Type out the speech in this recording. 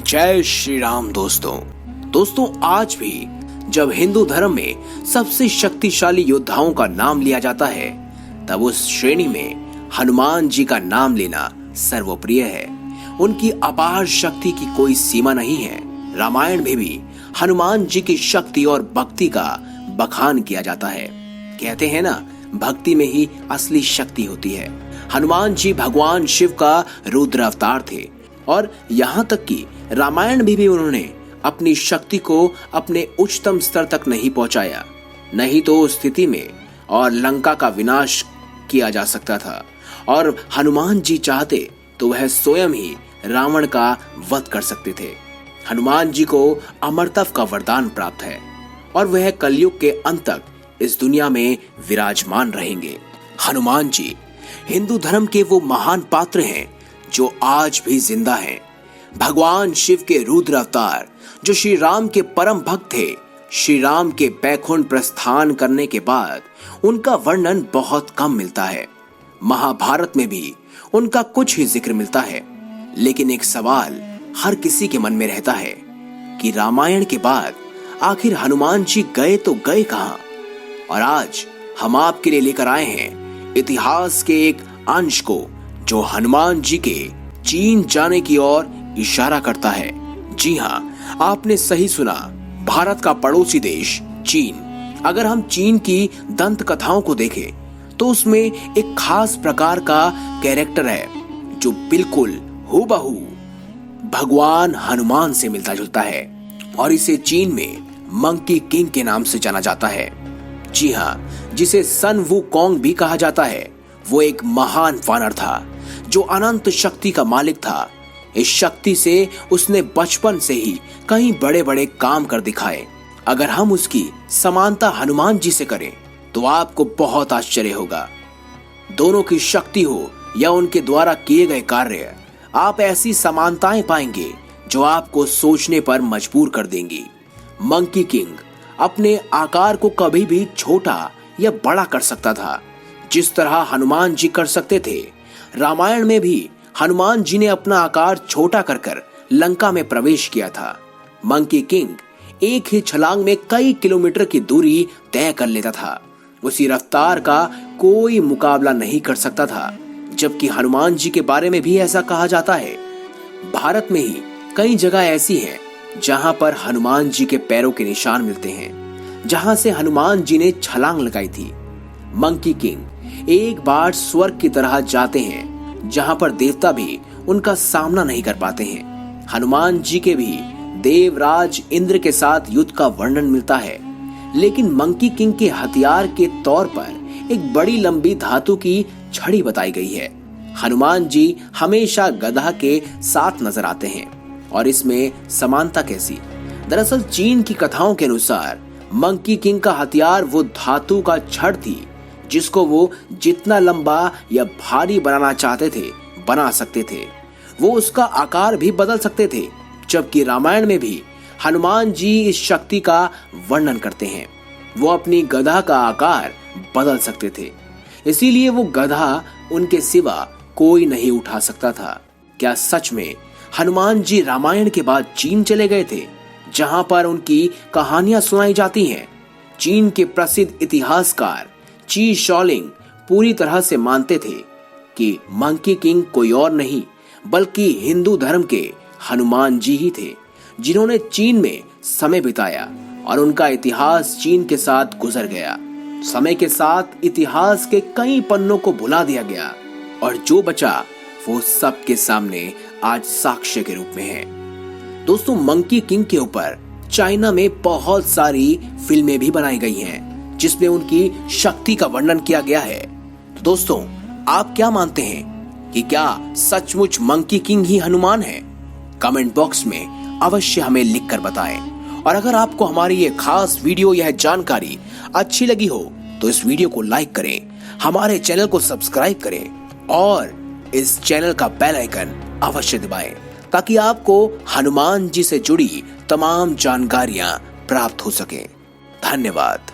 जय श्री राम दोस्तों आज भी जब हिंदू धर्म में सबसे शक्तिशाली योद्धाओं का नाम लिया जाता है तब उस श्रेणी में हनुमान जी का नाम लेना सर्वप्रिय है। उनकी अपार शक्ति की कोई सीमा नहीं है। रामायण में भी हनुमान जी की शक्ति और भक्ति का बखान किया जाता है। कहते हैं ना, भक्ति में ही असली शक्ति होती है। हनुमान जी भगवान शिव का रुद्र अवतार थे और यहाँ तक कि रामायण में भी उन्होंने अपनी शक्ति को अपने उच्चतम स्तर तक नहीं पहुंचाया, नहीं तो उस स्थिति में और लंका का विनाश किया जा सकता था। और हनुमान जी चाहते तो वह स्वयं ही रावण का वध कर सकते थे। हनुमान जी को अमरत्व का वरदान प्राप्त है और वह कलयुग के अंत तक इस दुनिया में विराजमान रहेंगे। हनुमान जी हिंदू धर्म के वो महान पात्र हैं जो आज भी जिंदा हैं। भगवान शिव के रुद्र अवतार जो श्री राम के परम भक्त थे। श्री राम के बैकुंठ प्रस्थान करने के बाद उनका वर्णन बहुत कम मिलता है। महाभारत में भी उनका कुछ ही जिक्र मिलता है। लेकिन एक सवाल हर किसी के मन में रहता है कि रामायण के बाद आखिर हनुमान जी गए तो गए कहां? और आज हम आपके लिए लेकर आए हैं इतिहास के एक अंश को जो हनुमान जी के चीन जाने की ओर इशारा करता है। जी हाँ, आपने सही सुना, भारत का पड़ोसी देश चीन। अगर हम चीन की दंत कथाओं को देखें तो उसमें एक खास प्रकार का कैरेक्टर है जो बिल्कुल हूबहू भगवान हनुमान से मिलता जुलता है और इसे चीन में मंकी किंग के नाम से जाना जाता है। जी हाँ, जिसे सन वू कॉन्ग भी कहा जाता है। वो एक महान वानर था जो अनंत शक्ति का मालिक था। इस शक्ति से उसने बचपन से ही कई बड़े बड़े काम कर दिखाए। अगर हम उसकी समानता हनुमान जी से करें तो आपको बहुत आश्चर्य होगा। दोनों की शक्ति हो या उनके द्वारा किए गए कार्य, आप ऐसी समानताएं पाएंगे जो आपको सोचने पर मजबूर कर देंगी। मंकी किंग अपने आकार को कभी भी छोटा या बड़ा कर सकता था जिस तरह हनुमान जी कर सकते थे। रामायण में भी हनुमान जी ने अपना आकार छोटा कर लंका में प्रवेश किया था। मंकी किंग एक ही छलांग में कई किलोमीटर की दूरी तय कर लेता था। उसी रफ्तार का कोई मुकाबला नहीं कर सकता था। जबकि हनुमान जी के बारे में भी ऐसा कहा जाता है। भारत में ही कई जगह ऐसी हैं जहां पर हनुमान जी के पैरों के निशान मिलते हैं, जहां से हनुमान जी ने छलांग लगाई थी। मंकी किंग एक बार स्वर्ग की तरह जाते हैं जहां पर देवता भी उनका सामना नहीं कर पाते हैं। हनुमान जी के भी देवराज इंद्र के साथ युद्ध का वर्णन मिलता है। लेकिन मंकी किंग के हथियार के तौर पर एक बड़ी लंबी धातु की छड़ी बताई गई है। हनुमान जी हमेशा गधा के साथ नजर आते हैं और इसमें समानता कैसी? दरअसल चीन की कथाओं के अनुसार मंकी किंग का हथियार वो धातु का छड़ थी जिसको वो जितना लंबा या भारी बनाना चाहते थे बना सकते थे। वो उसका आकार भी बदल सकते थे। जबकि रामायण में भी हनुमान जी इस शक्ति का वर्णन करते हैं। वो अपनी गधा का आकार बदल सकते थे, इसीलिए वो गधा उनके सिवा कोई नहीं उठा सकता था। क्या सच में हनुमान जी रामायण के बाद चीन चले गए थे जहां पर उनकी कहानियां सुनाई जाती हैं? चीन के प्रसिद्ध इतिहासकार ची शॉलिंग पूरी तरह से मानते थे कि मंकी किंग कोई और नहीं बल्कि हिंदू धर्म के हनुमान जी ही थे, जिन्होंने चीन में समय बिताया और उनका इतिहास चीन के साथ गुजर गया। समय के साथ इतिहास के कई पन्नों को भुला दिया गया और जो बचा वो सबके सामने आज साक्ष्य के रूप में है। दोस्तों, मंकी किंग के ऊपर चाइना में बहुत सारी फिल्में भी बनाई गई हैं जिसमें उनकी शक्ति का वर्णन किया गया है। तो दोस्तों, आप क्या मानते हैं कि क्या सचमुच मंकी किंग ही हनुमान है? कमेंट बॉक्स में अवश्य हमें लिखकर बताएं। और अगर आपको हमारी ये खास वीडियो या जानकारी अच्छी लगी हो तो इस वीडियो को लाइक करें, हमारे चैनल को सब्सक्राइब करें और इस चैनल का बेल आइकन अवश्य दबाएं ताकि आपको हनुमान जी से जुड़ी तमाम जानकारियां प्राप्त हो सके। धन्यवाद।